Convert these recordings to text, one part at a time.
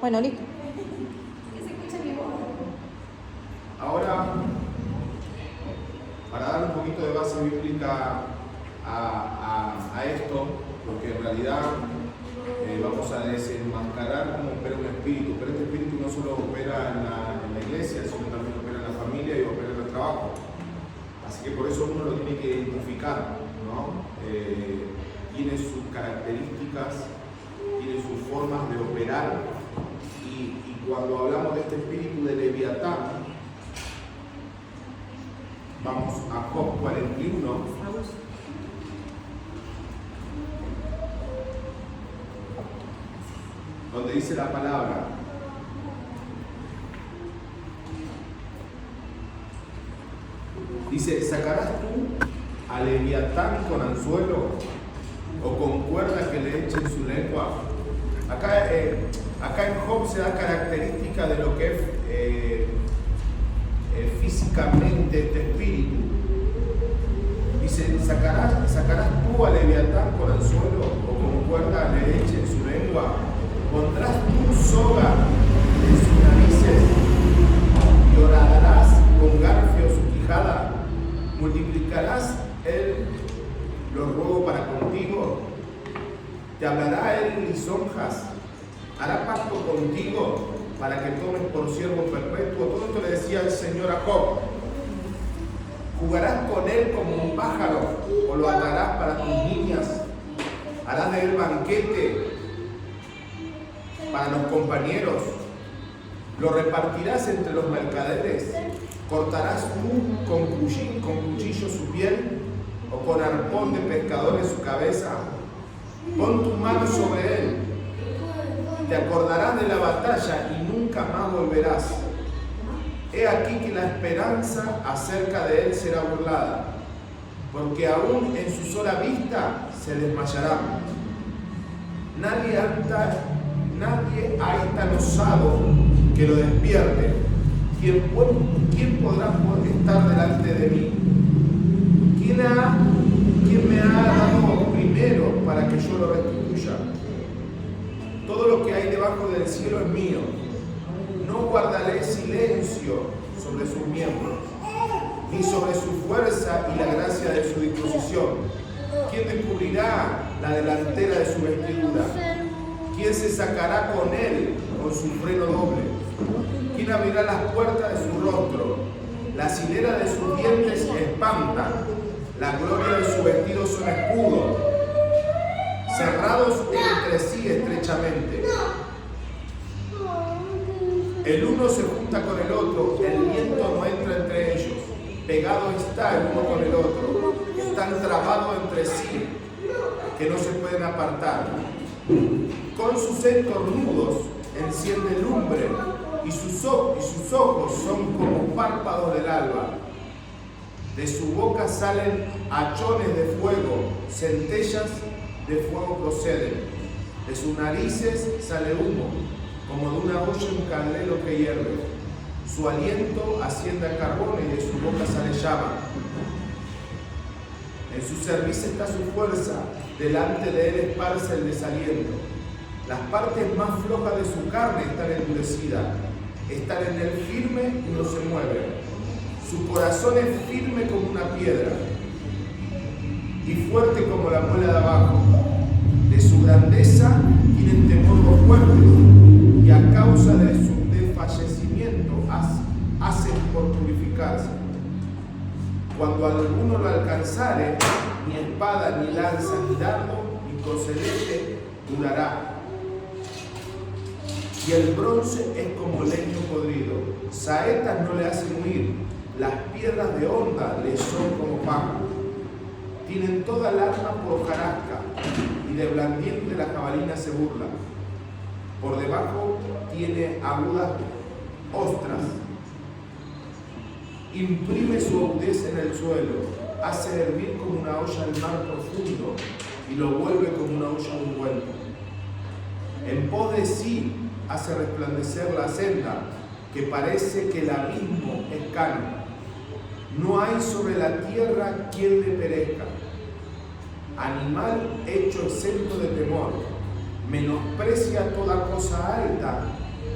Bueno, listo. Ahora, para dar un poquito de base bíblica a esto, porque en realidad vamos a desenmascarar cómo opera un espíritu, pero este espíritu no solo opera en la iglesia, sino también opera en la familia y opera en el trabajo. Así que por eso uno lo tiene que identificar, ¿no? Tiene sus características, tiene sus formas de operar. Y cuando hablamos de este espíritu de Leviatán, vamos a Job 41, donde dice la palabra: dice, ¿sacarás tú a Leviatán con anzuelo o con cuerda que le eche en su lengua? Acá en Job se da característica de lo que es físicamente este espíritu. Dice, ¿sacarás tú a Leviatán con anzuelo o con cuerda le eche en su lengua? ¿Pondrás tú soga en sus narices y horadarás con garfio su quijada? ¿Multiplicarás él los ruegos para contigo? ¿Te hablará él lisonjas? ¿Hará pacto contigo para que tomes por siervo perpetuo? Todo esto le decía el Señor a Job. ¿Jugarás con él como un pájaro o lo atarás para tus niñas? ¿Harás de él banquete para los compañeros? ¿Lo repartirás entre los mercaderes? ¿Cortarás tú con cuchillo su piel o con arpón de pescadores su cabeza? Pon tu mano sobre él. Te acordarás de la batalla y nunca más volverás. He aquí que la esperanza acerca de él será burlada, porque aún en su sola vista se desmayará. Nadie hay tan osado que lo despierte. ¿Quién podrá estar delante de mí? ¿Quién me ha dado primero para que yo lo restituya? Todo lo que hay debajo del cielo es mío. No guardaré silencio sobre sus miembros, ni sobre su fuerza y la gracia de su disposición. ¿Quién descubrirá la delantera de su vestidura? ¿Quién se sacará con él con su freno doble? ¿Quién abrirá las puertas de su rostro? Las hileras de sus dientes espantan. La gloria de su vestido son escudos, cerrados entre sí estrechamente. El uno se junta con el otro, el viento no entra entre ellos. Pegado está el uno con el otro, están trabados entre sí, que no se pueden apartar. Con sus estornudos enciende lumbre, y sus ojos son como párpados del alba. De su boca salen hachones de fuego, centellas de fuego proceden. De sus narices sale humo, como de una olla un candelo que hierve. Su aliento asciende a carbón y de su boca sale llama. En su cerviz está su fuerza, delante de él esparce el desaliento. Las partes más flojas de su carne están endurecidas, están en él firme y no se mueven. Su corazón es firme como una piedra y fuerte como la muela de abajo. De su grandeza tienen temor los fuertes, y a causa de su desfallecimiento hacen por purificarse. Cuando alguno lo alcanzare, ni espada, ni lanza, ni dardo, ni coselete durará. Y el bronce es como leño podrido, saetas no le hacen huir, las piedras de honda le son como paja. Tienen toda el arma por hojarasca, y de blandiente la jabalina se burla. Por debajo tiene agudas ostras. Imprime su agudeza en el suelo, hace hervir como una olla el mar profundo, y lo vuelve como una olla de ungüento. En pos de sí hace resplandecer la senda, que parece que el abismo es cano. No hay sobre la tierra quien le perezca. Animal hecho exento de temor, menosprecia toda cosa alta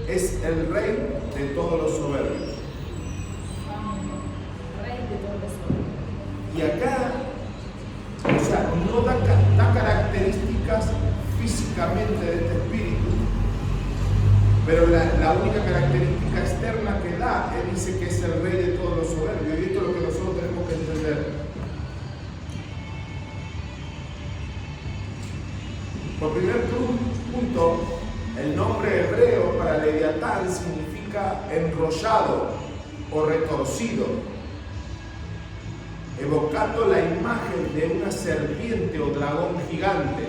es el rey de todos los soberbios. Rey de todos los soberbios. Y acá, o sea, no da características físicamente de este espíritu, pero la única característica externa que da, él dice que es el rey de todos los soberbios, y esto es lo que nosotros tenemos que entender. Por primer punto, el nombre hebreo para Leviatán significa enrollado o retorcido, evocando la imagen de una serpiente o dragón gigante.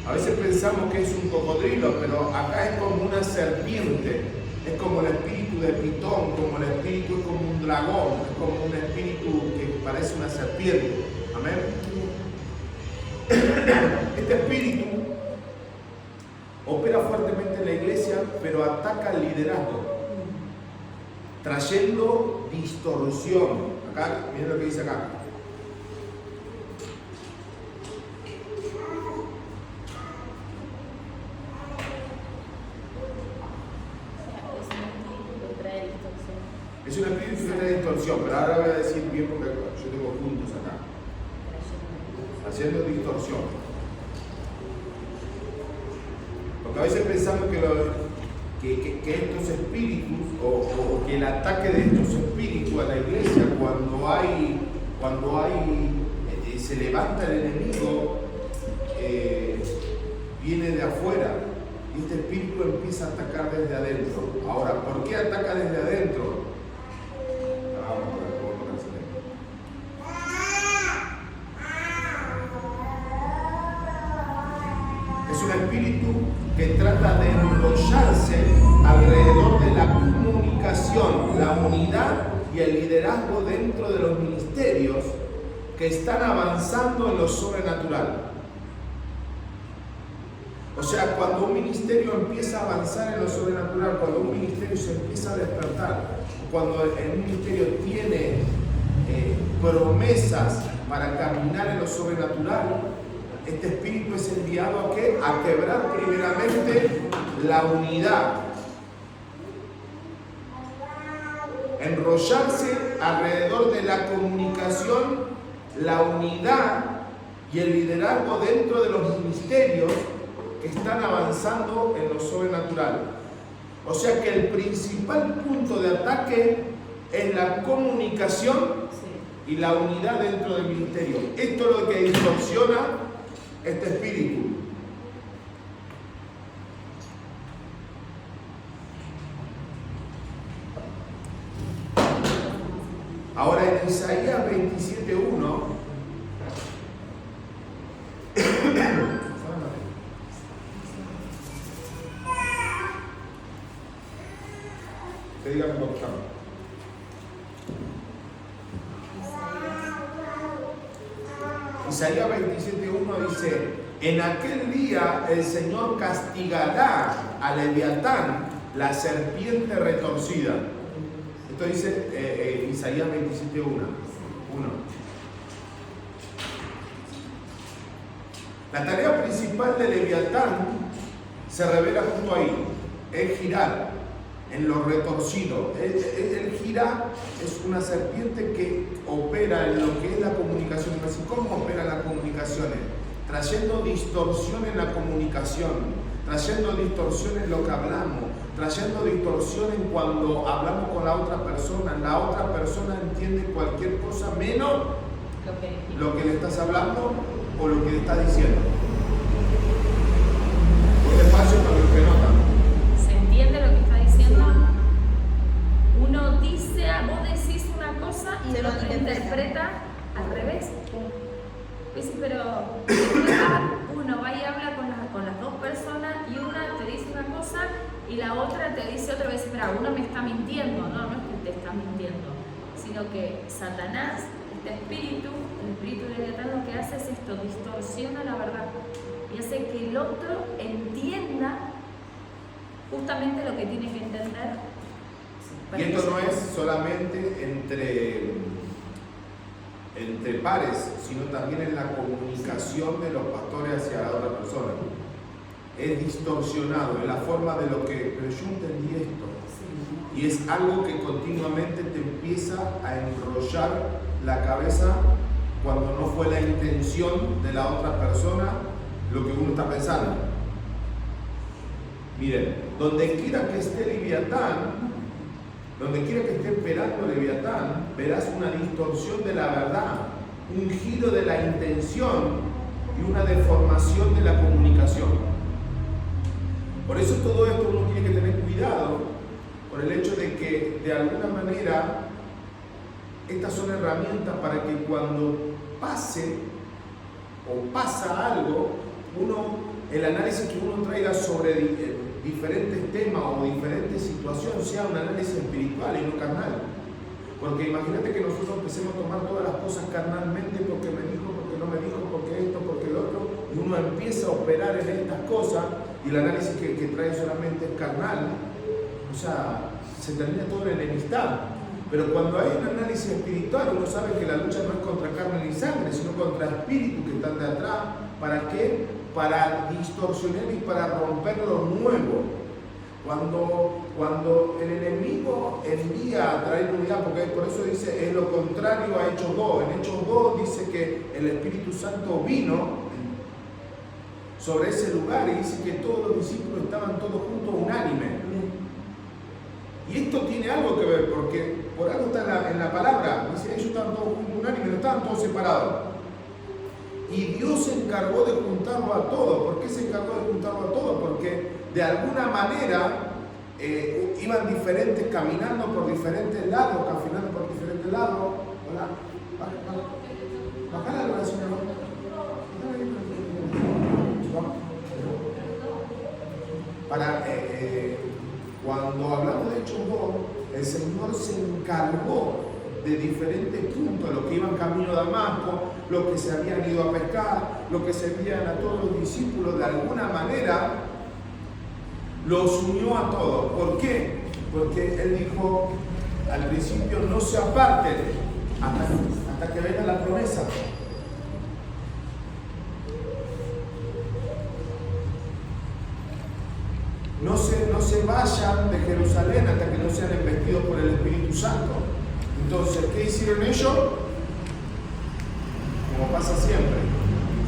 A veces pensamos que es un cocodrilo, pero acá es como una serpiente, es como el espíritu de Pitón, como el espíritu es como un dragón, es como un espíritu que parece una serpiente. Amén. Este espíritu opera fuertemente en la iglesia, pero ataca el liderazgo, trayendo distorsión. Acá, miren lo que dice acá. Es un espíritu que trae distorsión, pero ahora voy a decir bien porque yo tengo puntos acá. Haciendo distorsión. Porque a veces pensamos que estos espíritus o que el ataque de estos espíritus a la iglesia cuando se levanta el enemigo viene de afuera y este espíritu empieza a atacar desde adentro. Ahora, ¿por qué ataca desde adentro? Es un espíritu que trata de enrollarse alrededor de la comunicación, la unidad y el liderazgo dentro de los ministerios que están avanzando en lo sobrenatural. O sea, cuando un ministerio empieza a avanzar en lo sobrenatural, cuando un ministerio se empieza a despertar, cuando el ministerio tiene promesas para caminar en lo sobrenatural, este espíritu es enviado ¿a qué? A quebrar primeramente la unidad. Enrollarse alrededor de la comunicación, la unidad y el liderazgo dentro de los ministerios que están avanzando en lo sobrenatural. O sea que el principal punto de ataque es la comunicación y la unidad dentro del ministerio. Esto es lo que distorsiona este espíritu. Ahora en Isaías 27:1 te diga cómo estamos. Isaías 27:1 dice: en aquel día el Señor castigará a Leviatán, la serpiente retorcida. Esto dice Isaías 27:1. La tarea principal de Leviatán se revela justo ahí, es girar en lo retorcido. El gira es una serpiente que opera en lo que es la comunicación. Así, ¿cómo opera las comunicaciones? Trayendo distorsión en la comunicación, trayendo distorsión en lo que hablamos, trayendo distorsión en cuando hablamos con la otra persona. La otra persona entiende cualquier cosa menos lo que le estás hablando o lo que le estás diciendo. Un espacio para los que notan. ¿Se entiende lo que está diciendo? Uno dice, vos decís una cosa y el otro interpreta al revés. Pues, pero uno va y habla con las dos personas y una te dice una cosa y la otra te dice otra vez. Espera, uno me está mintiendo. No es que te está mintiendo, sino que Satanás, este espíritu, el espíritu de Leviatán, lo que hace es esto, distorsiona la verdad y hace que el otro entienda justamente lo que tiene que entender. Y esto no es solamente entre pares, sino también en la comunicación de los pastores hacia la otra persona. Es distorsionado en la forma de lo que, pero yo entendí Y es algo que continuamente te empieza a enrollar la cabeza cuando no fue la intención de la otra persona lo que uno está pensando. Miren, donde quiera que esté Leviatán, donde quiera que esté operando Leviatán, verás una distorsión de la verdad, un giro de la intención y una deformación de la comunicación. Por eso todo esto uno tiene que tener cuidado por el hecho de que de alguna manera estas son herramientas para que cuando pase o pasa algo, el análisis que uno traiga sobre diferentes temas o diferentes situaciones sea un análisis espiritual y no carnal. Porque imagínate que nosotros empecemos a tomar todas las cosas carnalmente, porque me dijo, porque no me dijo, porque esto, porque el otro, y uno empieza a operar en estas cosas y el análisis que trae solamente es carnal, o sea, se termina todo en enemistad. Pero cuando hay un análisis espiritual, uno sabe que la lucha no es contra carne ni sangre, sino contra espíritus que están de atrás. ¿Para qué? Para distorsionar y para romper lo nuevo. Cuando el enemigo envía a traer unidad, porque por eso dice, es lo contrario a Hechos 2. En Hechos 2 dice que el Espíritu Santo vino sobre ese lugar y dice que todos los discípulos estaban todos juntos unánime. Y esto tiene algo que ver, porque por algo está en la palabra, dice, ellos estaban todos juntos unánime, no estaban todos separados. Y Dios se encargó de juntarlo a todos. ¿Por qué se encargó de juntarlo a todos? Porque de alguna manera iban diferentes, caminando por diferentes lados, caminando por diferentes lados. Hola, bájala la oración. Cuando hablamos de Hechos 2, el Señor se encargó de diferentes puntos, los que iban camino a Damasco, los que se habían ido a pescar, los que servían a todos los discípulos, de alguna manera los unió a todos. ¿Por qué? Porque Él dijo al principio, no se aparten hasta que venga la promesa. No se vayan de Jerusalén hasta que no sean investidos por el Espíritu Santo. Entonces, ¿qué hicieron ellos? Como pasa siempre,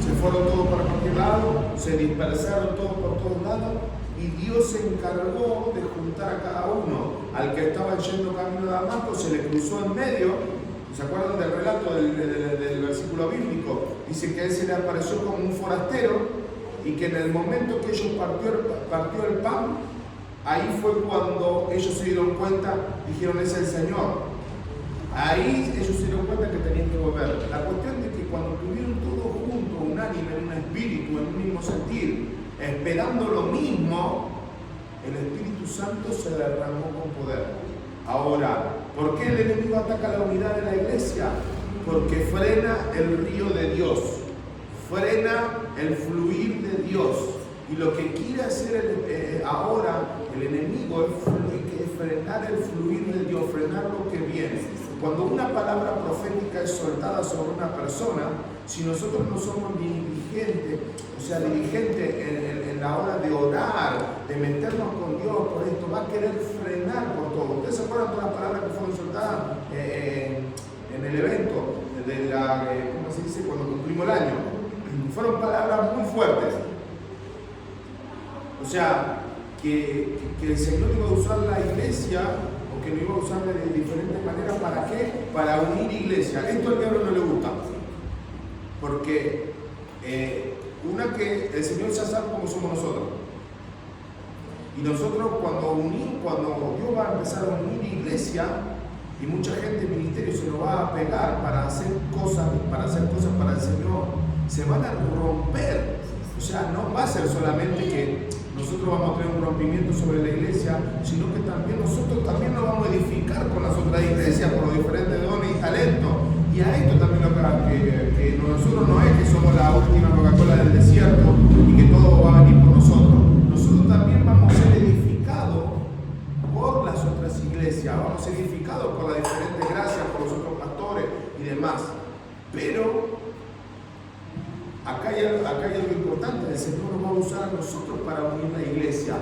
se fueron todos para cualquier lado, se dispersaron todos por todos lados y Dios se encargó de juntar a cada uno. Al que estaba yendo camino a Damasco se le cruzó en medio. ¿Se acuerdan del relato del versículo bíblico? Dice que a él se le apareció como un forastero y que en el momento que ellos partió el pan, ahí fue cuando ellos se dieron cuenta, dijeron, es el Señor. Ahí ellos se dieron cuenta que tenían que volver. La cuestión es que cuando estuvieron todos juntos, unánime, en un espíritu, en un mismo sentir, esperando lo mismo, el Espíritu Santo se derramó con poder. Ahora, ¿por qué el enemigo ataca la unidad de la iglesia? Porque frena el río de Dios, frena el fluir de Dios. Y lo que quiere hacer ahora el enemigo es frenar el fluir de Dios, frenar lo que viene. Cuando una palabra profética es soltada sobre una persona, si nosotros no somos diligentes, en la hora de orar, de meternos con Dios por esto, va a querer frenar por todo. ¿Ustedes se acuerdan de las palabras que fueron soltadas en el evento de ¿cómo se dice? Cuando cumplimos el año? Fueron palabras muy fuertes. O sea, que el Señor iba a usar la iglesia, o que lo iba a usar de diferentes maneras. ¿Para qué? Para unir iglesia. Esto al diablo no le gusta. Porque que el Señor ya sabe cómo somos nosotros. Y nosotros cuando Dios va a empezar a unir iglesia, y mucha gente, ministerio, se lo va a pegar para hacer cosas para el Señor, se van a romper. O sea, no va a ser solamente que nosotros vamos a tener un rompimiento sobre la iglesia, sino que también nosotros nos vamos a edificar con las otras iglesias, por los diferentes dones y talentos. Y a esto también que nosotros no es que somos la última Coca-Cola del desierto y que todo va a venir por nosotros. Nosotros también vamos a ser edificados por las otras iglesias, vamos a ser edificados por las diferentes gracias, por los otros pastores y demás. Pero acá hay algo importante: el Señor nos va a usar a nosotros para unir la iglesia.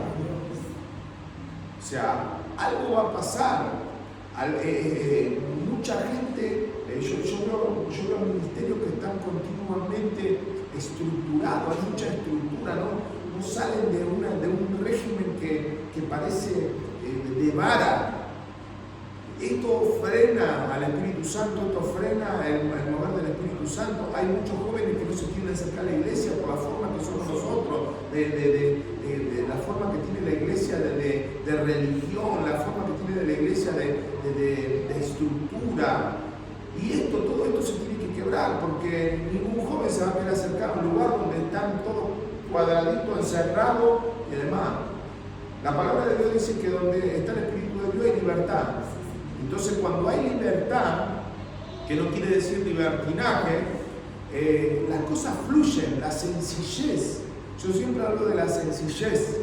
O sea, algo va a pasar. Mucha gente, yo veo ministerios que están continuamente estructurados, hay mucha estructura, no salen de un régimen que parece de vara. Esto frena al Espíritu Santo, esto frena el mover del Espíritu Santo. Hay muchos jóvenes que no se quieren acercar a la iglesia por la forma que somos nosotros, de la forma que tiene la iglesia de religión, la forma que tiene la iglesia de estructura. Y todo esto se tiene que quebrar, porque ningún joven se va a querer acercar a un lugar donde están todos cuadraditos, encerrados y demás. La palabra de Dios dice que donde está el Espíritu de Dios hay libertad. Entonces, cuando hay libertad, que no quiere decir libertinaje, las cosas fluyen, la sencillez. Yo siempre hablo de la sencillez,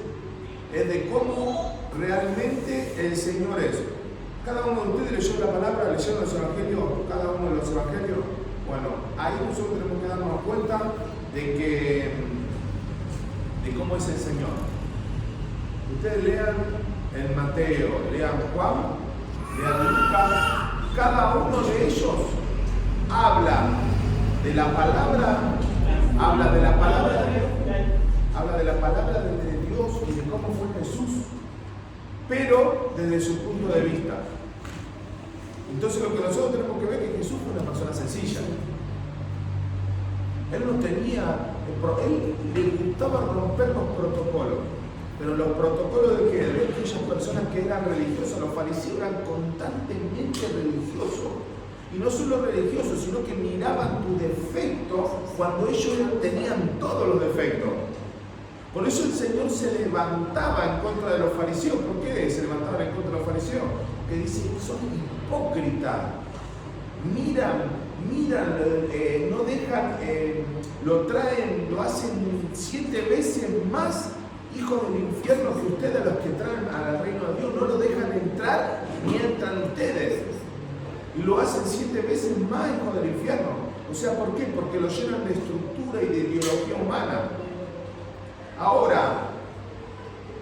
es de cómo realmente el Señor es. Cada uno de ustedes leyó la palabra, leyeron los evangelios, cada uno de los evangelios. Bueno, ahí nosotros tenemos que darnos cuenta de cómo es el Señor. Ustedes lean el Mateo, lean Juan, lean Lucas, cada uno de ellos habla de la palabra, de Dios y de cómo fue Jesús, pero desde su punto de vista. Entonces lo que nosotros tenemos que ver es que Jesús fue una persona sencilla. Él no tenía, él le gustaba romper los protocolos. Pero los protocolos de aquellas personas que eran religiosas, los fariseos eran constantemente religiosos. Y no solo religiosos, sino que miraban tu defecto cuando ellos tenían todos los defectos. Por eso el Señor se levantaba en contra de los fariseos. ¿Por qué se levantaban en contra de los fariseos? Porque dicen, son hipócritas. Miran, no dejan, lo hacen 7 veces más hijos del infierno que ustedes, los que traen al reino de Dios. No lo dejan entrar ni entran ustedes. Y lo hacen 7 veces más hijos del infierno. O sea, ¿por qué? Porque lo llenan de estructura y de ideología humana. Ahora,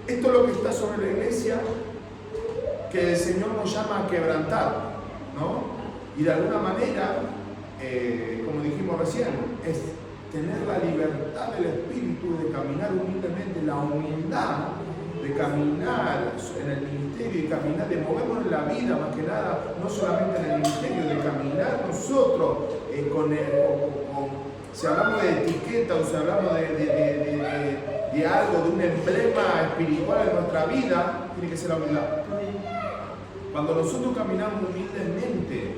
esto es lo que está sobre la iglesia, que el Señor nos llama a quebrantar, ¿no? Y de alguna manera, como dijimos recién, es tener la libertad del espíritu de caminar humildemente, la humildad de caminar en el ministerio y caminar, de movernos en la vida, más que nada, no solamente en el ministerio, de caminar nosotros si hablamos de etiqueta o si hablamos de algo, de un emblema espiritual en nuestra vida, tiene que ser la humildad. Cuando nosotros caminamos humildemente,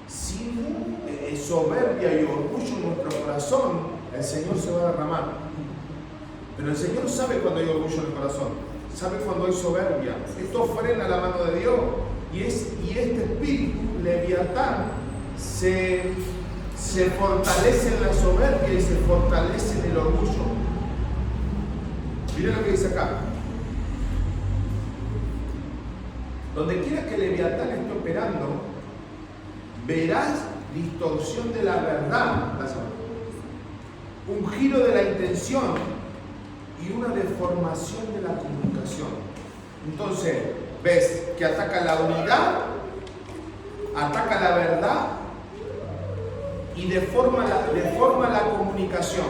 sin soberbia y orgullo en nuestro corazón, el Señor se va a derramar. Pero el Señor sabe cuando hay orgullo en el corazón, sabe cuando hay soberbia. Esto frena la mano de Dios. Y este espíritu leviatán se fortalece en la soberbia y se fortalece en el orgullo. Miren lo que dice acá. Donde quiera que el leviatán esté operando, verás distorsión de la verdad, un giro de la intención y una deformación de la comunicación. Entonces, ves que ataca la unidad, ataca la verdad y deforma la comunicación.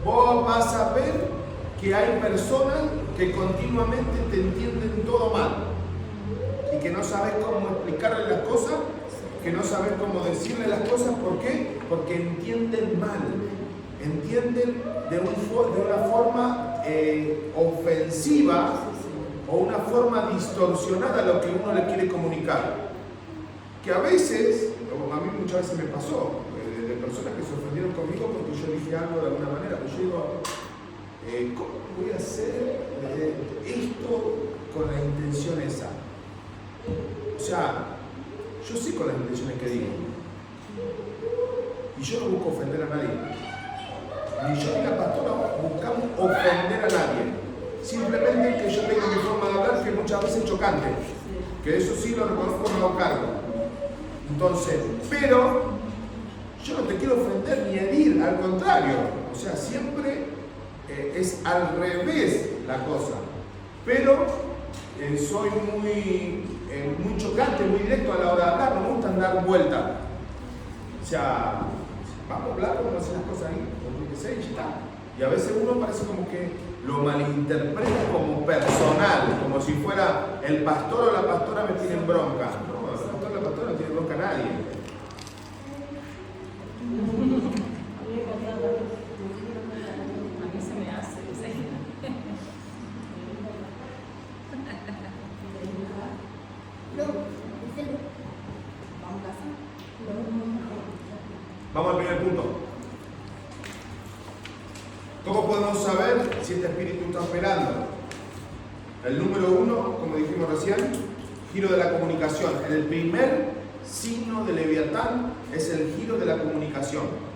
Vos vas a ver que hay personas que continuamente te entienden todo mal y que no sabes cómo explicarle las cosas, que no sabes cómo decirle las cosas. ¿Por qué? Porque entienden mal, entienden de una forma ofensiva o una forma distorsionada lo que uno le quiere comunicar. Que a veces, a mí muchas veces me pasó, de personas que se ofendieron conmigo porque yo dije algo de alguna manera, pues yo digo, ¿cómo voy a hacer esto con la intención esa? O sea, yo sé con las intenciones que digo. Y yo no busco ofender a nadie. Ni yo ni la pastora buscamos ofender a nadie. Simplemente que yo tengo mi forma de hablar que muchas veces es chocante. Que eso sí lo reconozco, me hago cargo. Entonces, pero yo no te quiero ofender ni herir, al contrario. O sea, siempre es al revés la cosa. Pero soy muy chocante, muy directo a la hora de hablar, no me gusta dar vuelta. O sea, vamos a hablar, vamos a hacer las cosas ahí, como que sé, y ya está. Y a veces uno parece como que lo malinterpreta como personal, como si fuera el pastor o la pastora me tienen bronca. No, el pastor o la pastora no tiene bronca a nadie. A mí se me hace, ¿sí? Vamos al primer punto. ¿Cómo podemos saber si este espíritu está operando? El número 1, como dijimos recién, giro de la comunicación. El primer signo de Leviatán es el giro de la comunicación.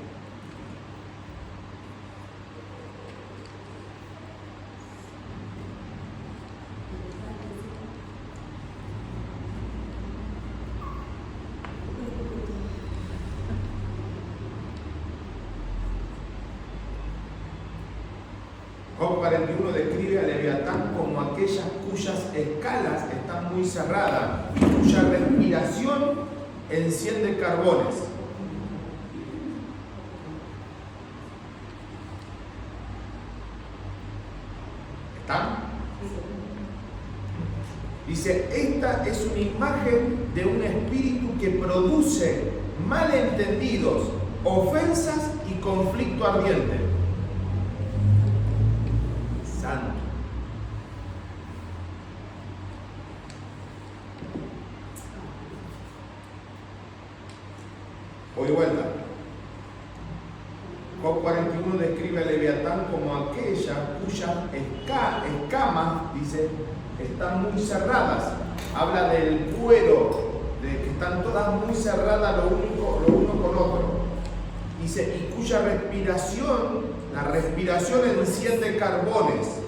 Job 41 describe a Leviatán como aquellas cuyas escalas están muy cerradas y cuya respiración enciende carbones. ¿Están? Dice, esta es una imagen de un espíritu que produce malentendidos, ofensas y conflicto ardiente. Santo. Voy de vuelta. Job 41 describe a Leviatán como aquella cuyas escamas, dice, están muy cerradas. Habla del cuero, de que están todas muy cerradas lo uno con otro. Dice, y cuya respiración, la respiración enciende carbones.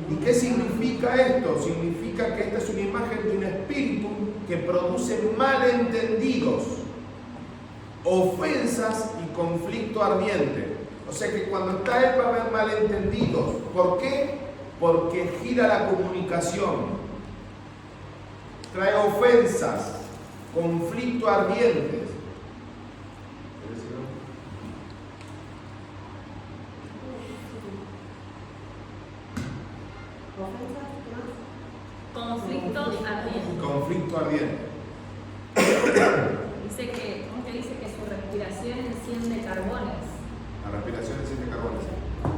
¿Y qué significa esto? Significa que esta es una imagen de un espíritu que produce malentendidos, ofensas y conflicto ardiente. O sea que cuando está él va a haber malentendidos. ¿Por qué? Porque gira la comunicación. Trae ofensas, conflicto ardiente. Conflicto ardiente. Conflicto ardiente. Dice que, ¿cómo que dice que su respiración enciende carbones? La respiración enciende carbones.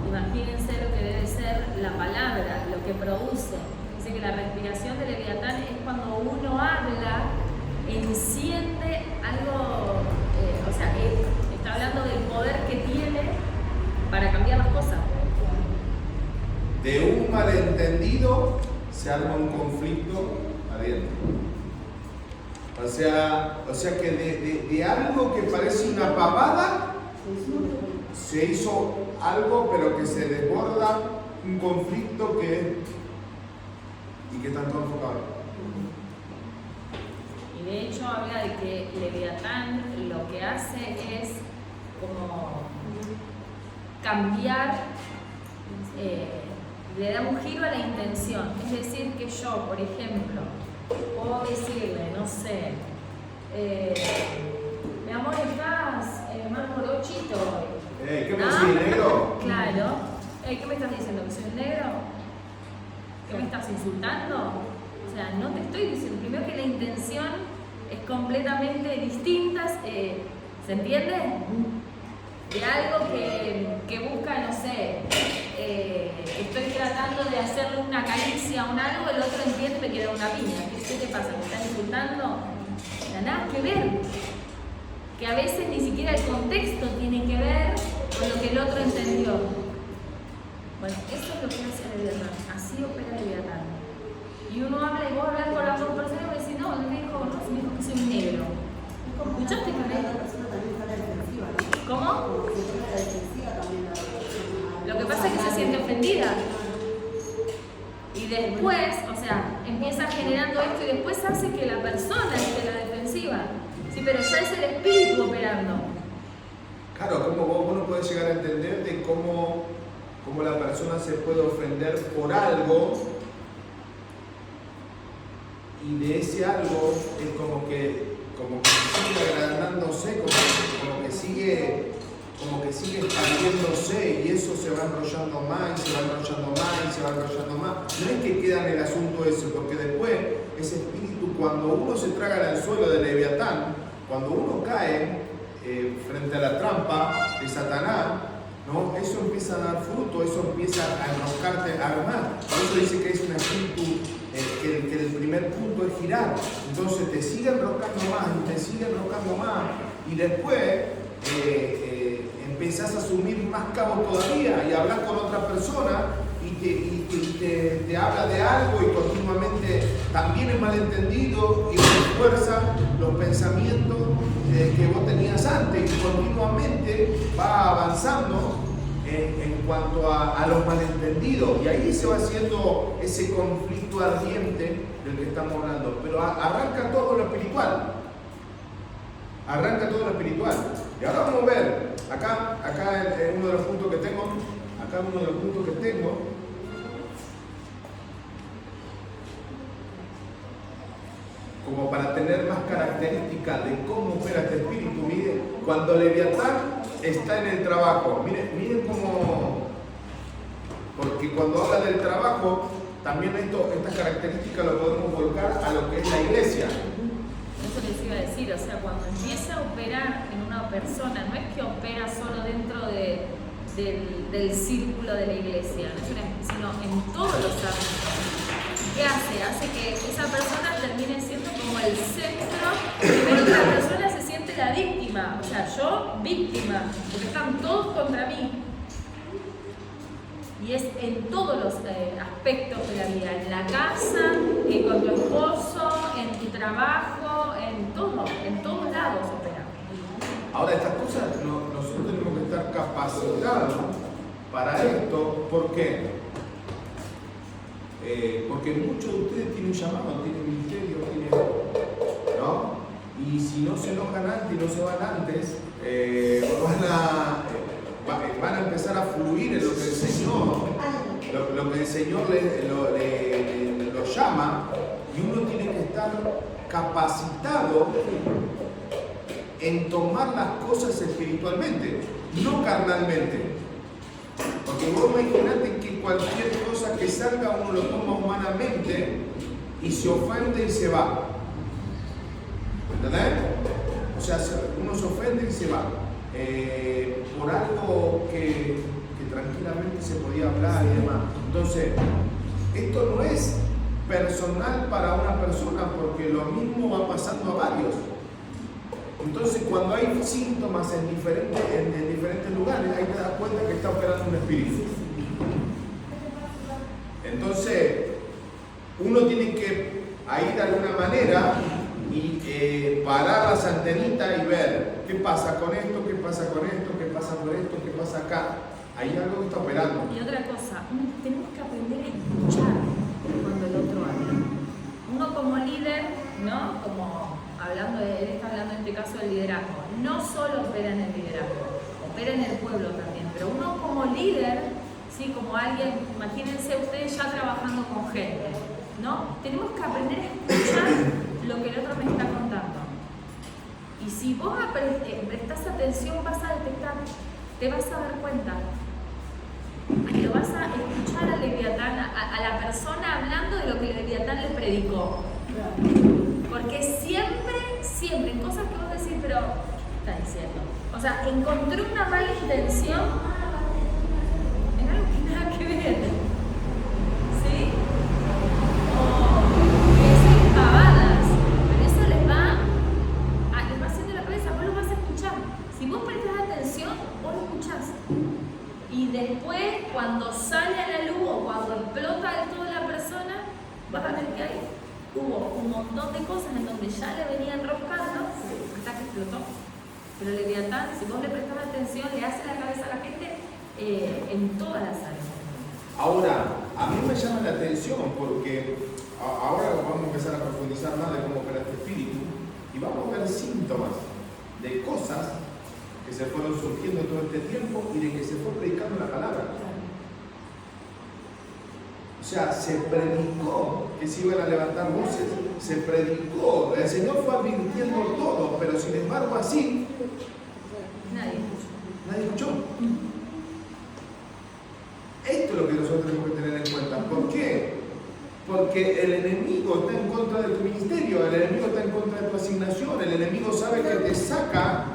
Imagínense lo que debe ser la palabra, lo que produce. Dice que la respiración de Leviatán es cuando uno habla, enciende algo, o sea, está hablando del poder que tiene para cambiar las cosas. De un malentendido se arma un conflicto ardiente. O sea que de algo que parece una pavada, se hizo algo pero que se desborda un conflicto que está todo enfocado. Y de hecho habla de que Leviatán lo que hace es como cambiar, le da un giro a la intención. Es decir, que yo, por ejemplo, puedo decirle, no sé, mi amor, estás más morochito hoy. ¿Qué me decís, negro? Claro. ¿Qué me estás diciendo? ¿Que soy un negro? ¿Que me estás insultando? O sea, no te estoy diciendo. Primero que la intención es completamente distinta. ¿Se entiende? De algo que busca, no sé, estoy tratando de hacerle una caricia a un algo, el otro entiende y me quiere dar una piña. ¿Qué te pasa? ¿Me estás insultando? O sea, nada que ver. Que a veces ni siquiera el contexto tiene que ver con lo que el otro entendió. Bueno, eso es lo que hace Leviatán. Así opera Leviatán. Y uno habla y vos hablas con la otra persona y vos decís, no, me dijo que soy un negro. ¿Escuchaste con él? ¿Cómo? Lo que pasa es que se siente ofendida. Y después, o sea, empieza generando esto y después hace que la persona esté a la defensiva. Sí, pero ya es el espíritu operando. Claro, como vos no podés llegar a entender de cómo la persona se puede ofender por algo y de ese algo es como que sigue agrandándose, como que sigue expandiéndose, y eso se va enrollando más y se va enrollando más y se va enrollando más. No es que queda en el asunto ese, porque después ese espíritu, cuando uno se traga el anzuelo de Leviatán, cuando uno cae frente a la trampa de Satanás, ¿no? Eso empieza a dar fruto, eso empieza a enroscarte, a armar. Por eso dice que es un espíritu que el primer punto es girar. Entonces te sigue enroscando más y te sigue enroscando más, y después empezás a asumir más cabos todavía, y hablas con otra persona y te habla de algo, y continuamente también es malentendido y refuerza los pensamientos que vos tenías antes, y continuamente va avanzando en cuanto a los malentendidos, y ahí se va haciendo ese conflicto ardiente del que estamos hablando. Pero arranca todo lo espiritual. Arranca todo lo espiritual. Y ahora vamos a ver, acá uno de los puntos que tengo, como para tener más características de cómo opera este espíritu. Miren, cuando Leviatán está en el trabajo, miren cómo, porque cuando habla del trabajo, también estas características lo podemos volcar a lo que es la iglesia. Eso les iba a decir, o sea, cuando empieza a operar en una persona, no es que opera solo dentro del círculo de la iglesia, sino en todos los ámbitos. ¿Qué hace? Hace que esa persona termine siendo como el centro, pero la persona se siente la víctima, o sea, yo víctima, porque están todos contra mí. Y es en todos los aspectos de la vida, en la casa, con tu esposo, en tu trabajo, en todos lados opera. Ahora, estas cosas nosotros tenemos que estar capacitados para esto. ¿Por qué? Porque muchos de ustedes tienen llamado, tienen ministerio, ¿no? Y si no se enojan antes y no se van antes, van a empezar a fluir en lo que el Señor lo llama, y uno tiene que estar capacitado en tomar las cosas espiritualmente, no carnalmente. Porque vos imaginate que cualquier cosa que salga uno lo toma humanamente y se ofende y se va. ¿Entendés? O sea, uno se ofende y se va. Por algo que tranquilamente se podía hablar y demás. Entonces, esto no es personal para una persona, porque lo mismo va pasando a varios. Entonces, cuando hay síntomas en diferentes lugares, ahí te das cuenta que está operando un espíritu. Entonces, uno tiene que ir de alguna manera y parar las antenitas y ver qué pasa con esto, qué pasa con esto, qué pasa con esto, qué pasa acá. Hay algo que está operando. Y otra cosa, tenemos que aprender a escuchar cuando el otro habla. Uno como líder, ¿no? Como él está hablando en este caso del liderazgo, no solo opera en el liderazgo, opera en el pueblo también, pero uno como líder, ¿sí? Como alguien, imagínense ustedes ya trabajando con gente, ¿no? Tenemos que aprender a escuchar lo que el otro me está contando. Y si vos prestás atención, vas a detectar, te vas a dar cuenta. Lo vas a escuchar al Leviatán, a la persona hablando de lo que el Leviatán le predicó. Porque siempre, en cosas que vos decís, pero ¿qué está diciendo? O sea, encontré una mala intención en algo que nada que ver. ¿Sí? O decir pavadas, pero eso les va haciendo la cabeza, vos lo vas a escuchar. Si vos prestás atención, vos lo escuchás. Y después, cuando sale a la luz o cuando explota del todo la persona, vas a ver que ahí hubo un montón de cosas en donde ya le venían enroscando hasta que explotó. Pero el Leviatán, si vos le prestás atención, le hace la cabeza a la gente en todas las áreas. Ahora, a mí me llama la atención porque ahora vamos a empezar a profundizar más de cómo opera este espíritu y vamos a ver síntomas de cosas que se fueron surgiendo todo este tiempo y de que se fue predicando la palabra. O sea, se predicó que se iban a levantar voces, se predicó, el Señor fue advirtiendo todo, pero sin embargo así, nadie escuchó. Esto es lo que nosotros tenemos que tener en cuenta. ¿Por qué? Porque el enemigo está en contra de tu ministerio, el enemigo está en contra de tu asignación, el enemigo sabe que te saca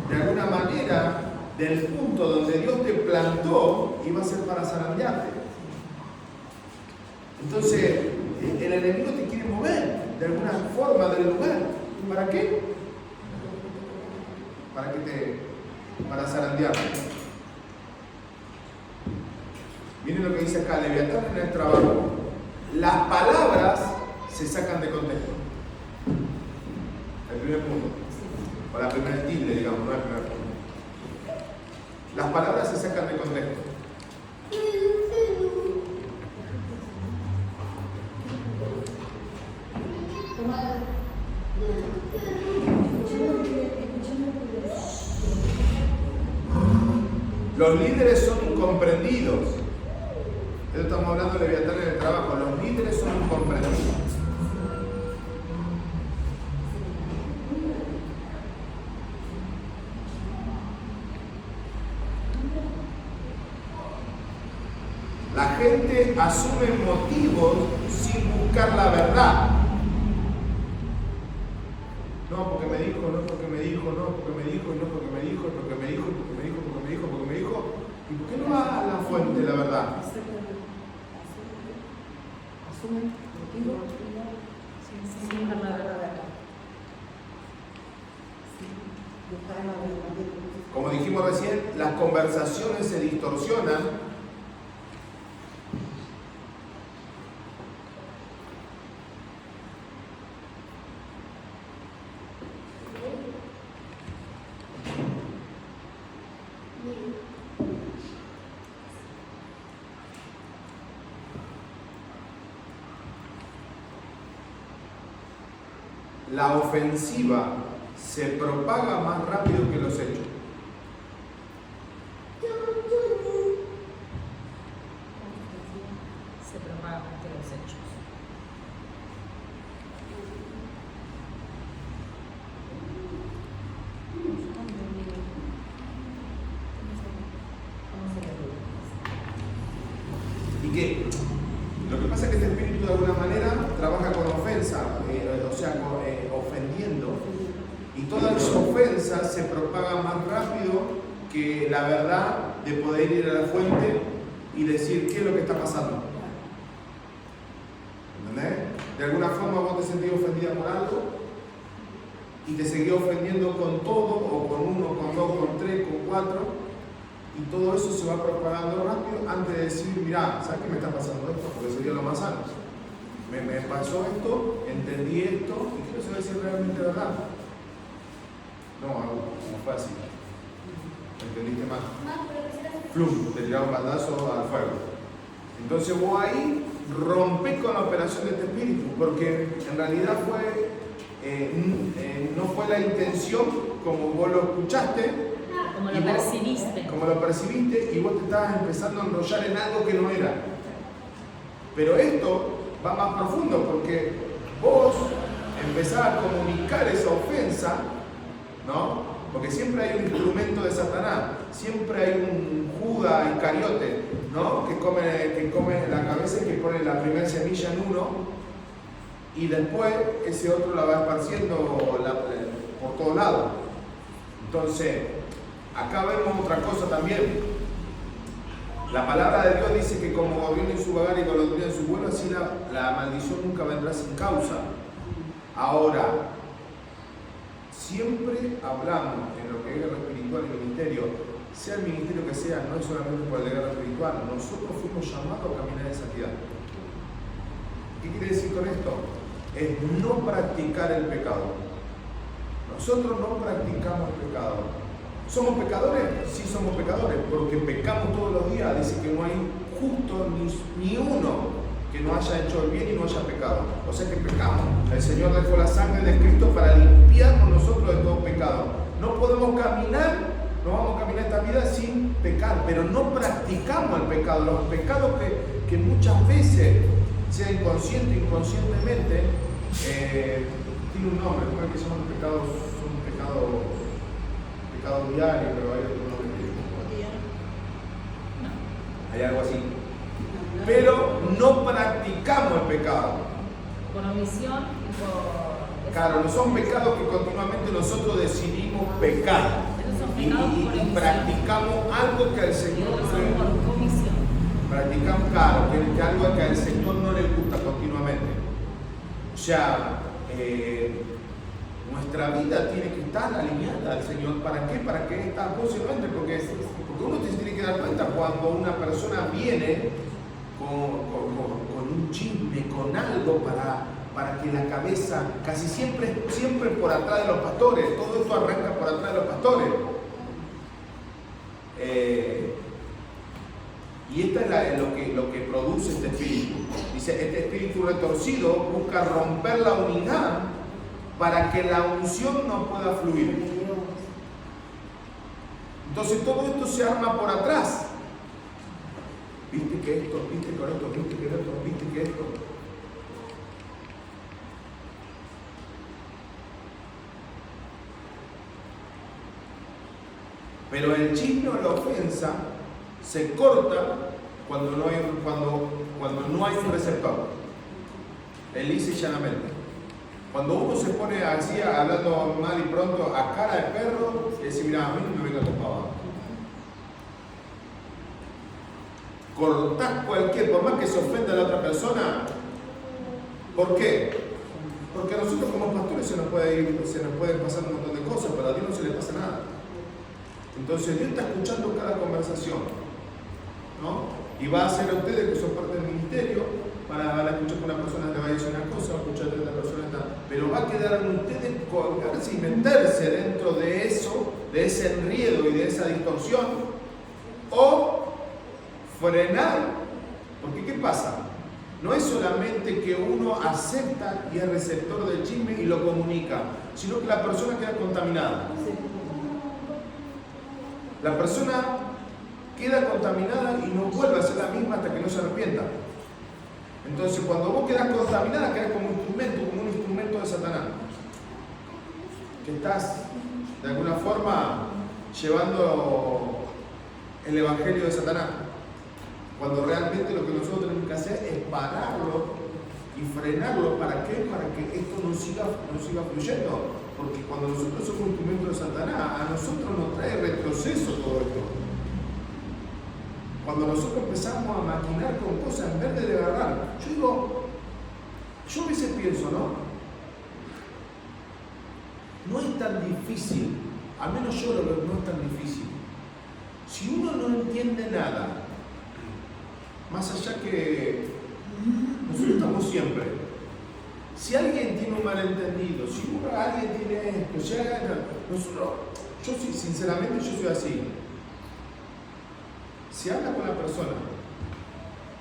de alguna manera del punto donde Dios te plantó y va a ser para zarandearte. Entonces, el enemigo te quiere mover de alguna forma del lugar. ¿Para qué? Para zarandearte. Miren lo que dice acá, Leviatán en el trabajo. Las palabras se sacan de contexto. El primer punto. O la primera tilde, digamos, no el primer punto. Las palabras se sacan de contexto. Los líderes son incomprendidos. Esto estamos hablando de Leviatán en el trabajo. Los líderes son incomprendidos. La gente asume motivos sin buscar la verdad. No, porque me dijo, no porque me dijo, no porque me dijo, y no porque me dijo, porque me dijo, porque me dijo, porque me dijo, porque me dijo. ¿Y por qué no va a la fuente de la verdad? Asume motivos sin buscar la verdad. Como dijimos recién, las conversaciones se distorsionan. La ofensiva se propaga más rápido que los hechos. Se propaga más que los hechos. ¿Y qué? Lo que pasa es que este espíritu de alguna manera trabaja con ofensa, ofendiendo. Y toda esa ofensa se propaga más rápido que la verdad de poder ir a la fuente y decir qué es lo que está pasando. ¿Entendés? De alguna forma vos te sentís ofendida por algo y te seguís ofendiendo con todo, o con uno, con dos, con tres, con cuatro. Y todo eso se va propagando rápido antes de decir, mirá, ¿sabes qué me está pasando esto? Porque sería lo más sano. Me pasó esto, entendí esto, y quiero saber si es realmente verdad. No fue así. ¿Entendiste mal? Flum, te tiraron un baldazo al fuego. Entonces vos ahí rompés con la operación de este espíritu, porque en realidad no fue la intención como vos lo escuchaste. Como lo percibiste y vos te estabas empezando a enrollar en algo que no era. Pero esto va más profundo porque vos empezás a comunicar esa ofensa, ¿no? Porque siempre hay un instrumento de Satanás, siempre hay un Judas Iscariote, ¿no? Que come la cabeza y que pone la primera semilla en uno y después ese otro la va esparciendo por todos lados. Entonces, acá vemos otra cosa también. La palabra de Dios dice que como gobierno en su vagar y golondrina en su vuelo, así la maldición nunca vendrá sin causa. Ahora, siempre hablamos en lo que es guerra espiritual y ministerio, sea el ministerio que sea, no es solamente por el de guerra espiritual, nosotros fuimos llamados a caminar en santidad. ¿Qué quiere decir con esto? Es no practicar el pecado. Nosotros no practicamos el pecado. ¿Somos pecadores? Sí somos pecadores, porque pecamos todos los días. Dice que no hay justo ni uno que no haya hecho el bien y no haya pecado. O sea que pecamos. El Señor dejó la sangre de Cristo para limpiarnos nosotros de todo pecado. No podemos caminar no vamos a caminar esta vida sin pecar, pero no practicamos el pecado. Los pecados que muchas veces, sea inconsciente o inconscientemente, tiene un nombre, ¿cómo es que son pecados? Son pecados diarios, pero hay otro nombre. Hay algo así. Pero no practicamos el pecado. Por omisión y por... Claro, no son pecados que continuamente nosotros decidimos pecar. Y practicamos algo que al Señor no le gusta. Practicamos, claro, que algo que al Señor no le gusta continuamente. O sea, nuestra vida tiene que estar alineada al Señor. ¿Para qué? Para que esta posiblemente, porque uno se tiene que dar cuenta cuando una persona viene con un chisme, con algo para que la cabeza, casi siempre por atrás de los pastores, todo esto arranca por atrás de los pastores. Y esta es lo que produce este espíritu. Dice, este espíritu retorcido busca romper la unidad para que la unción no pueda fluir. Entonces todo esto se arma por atrás. Viste que esto, viste que esto, viste que esto, viste que esto. Pero el chisme o la ofensa se corta cuando no hay un receptor. Lisa y llanamente. Cuando uno se pone así hablando mal y pronto a cara de perro, y dice, mira, a mí no me venga con pavada. Cortás por más que se ofenda a la otra persona. ¿Por qué? Porque a nosotros como pastores se nos pueden pasar un montón de cosas, pero a Dios no se le pasa nada. Entonces Dios está escuchando cada conversación, ¿no? Y va a hacer a ustedes que son parte del ministerio, van a escuchar que una persona le va a decir una cosa, va a escuchar que otra persona está, pero va a quedar en ustedes colgarse y meterse dentro de eso, de ese enredo y de esa distorsión, o frenar, porque ¿qué pasa? No es solamente que uno acepta y es receptor del chisme y lo comunica, sino que la persona queda contaminada. La persona queda contaminada y no vuelve a ser la misma hasta que no se arrepienta. Entonces, cuando vos quedás contaminada, quedás como un instrumento de Satanás. Que estás, de alguna forma, llevando el evangelio de Satanás. Cuando realmente lo que nosotros tenemos que hacer es pararlo y frenarlo. ¿Para qué? Para que esto no siga fluyendo. Porque cuando nosotros somos instrumentos de Satanás, a nosotros nos trae retroceso todo esto. Cuando nosotros empezamos a maquinar con cosas en vez de agarrar, yo a veces pienso, no es tan difícil, al menos yo lo veo, no es tan difícil. Si uno no entiende nada, más allá que nosotros estamos siempre, si alguien tiene un malentendido, si alguien tiene esto, yo sinceramente yo soy así. Se habla con la persona,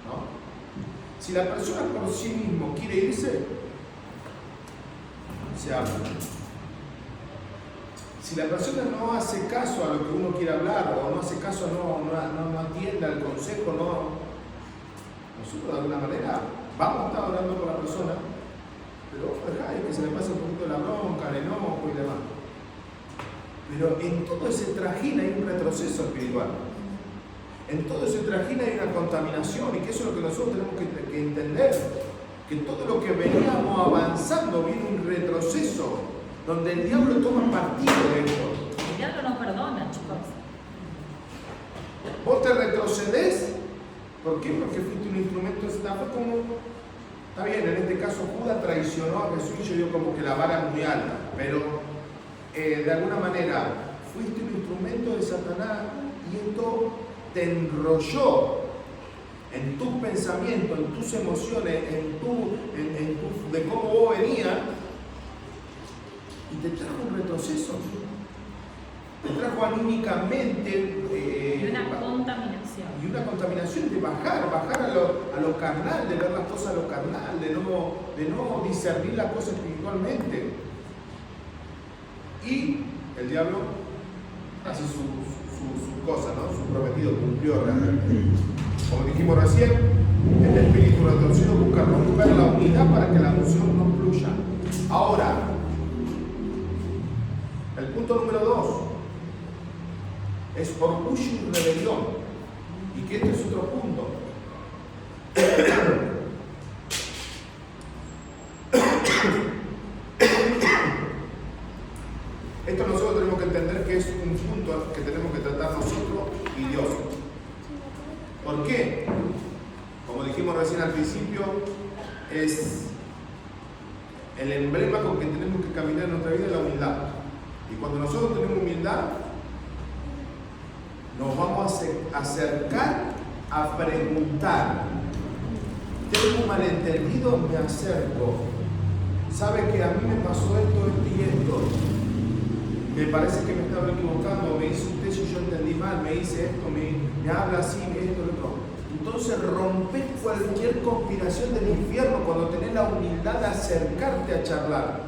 ¿no? Si la persona por sí mismo quiere irse, se habla. Si la persona no hace caso a lo que uno quiere hablar, o no hace caso, no atiende al consejo, nosotros de alguna manera vamos a estar hablando con la persona, pero dejáis que se le pase un poquito la bronca, el enojo y demás. Pero en todo ese trajín hay un retroceso espiritual. En todo ese trajín hay una contaminación, y que eso es lo que nosotros tenemos que entender, que todo lo que veníamos avanzando viene un retroceso, donde el diablo toma partido de esto. El diablo no perdona, chicos. Vos te retrocedés, ¿por qué? Porque fuiste un instrumento de Satanás. Está bien, en este caso Judas traicionó a Jesús y yo digo como que la vara es muy alta, pero de alguna manera fuiste un instrumento de Satanás y esto te enrolló en tus pensamientos, en tus emociones, de cómo vos venías, y te trajo un retroceso. Te trajo anímicamente y una contaminación. Y una contaminación de bajar a lo carnal, de ver las cosas a lo carnal, de no discernir las cosas espiritualmente. Y el diablo hace sus su cosa, ¿no? Su prometido cumplió realmente. Como dijimos recién, el espíritu retorcido busca romper la unidad para que la unción no fluya. Ahora, el punto número 2 es orgullo y rebelión. Y que este es otro punto. Esto nosotros tenemos que entender que es un punto que tenemos que tratar nosotros y Dios. ¿Por qué? Como dijimos recién al principio, es el emblema con que tenemos que caminar en nuestra vida, la humildad. Y cuando nosotros tenemos humildad, nos vamos a acercar a preguntar. Tengo un malentendido, me acerco. ¿Sabe que a mí me pasó esto y esto? Me parece que me estaba equivocando, me hizo usted y yo entendí mal, me hice esto, me habla así, esto, lo otro. Entonces rompe cualquier conspiración del infierno cuando tenés la humildad de acercarte a charlar.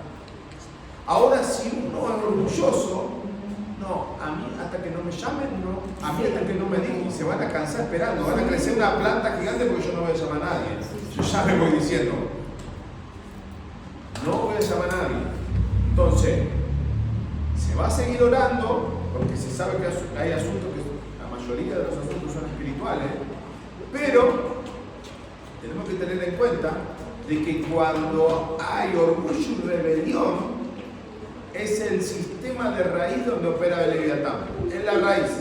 Ahora, si uno es orgulloso, no, a mí hasta que no me llamen, no, a mí hasta que no me digan, y se van a cansar esperando, van a crecer una planta gigante porque yo no voy a llamar a nadie. Yo ya me voy diciendo, no voy a llamar a nadie. Entonces, se va a seguir orando, porque se sabe que hay asuntos que la mayoría de los asuntos son espirituales, pero tenemos que tener en cuenta de que cuando hay orgullo y rebelión, es el sistema de raíz donde opera el Leviatán. Es la raíz.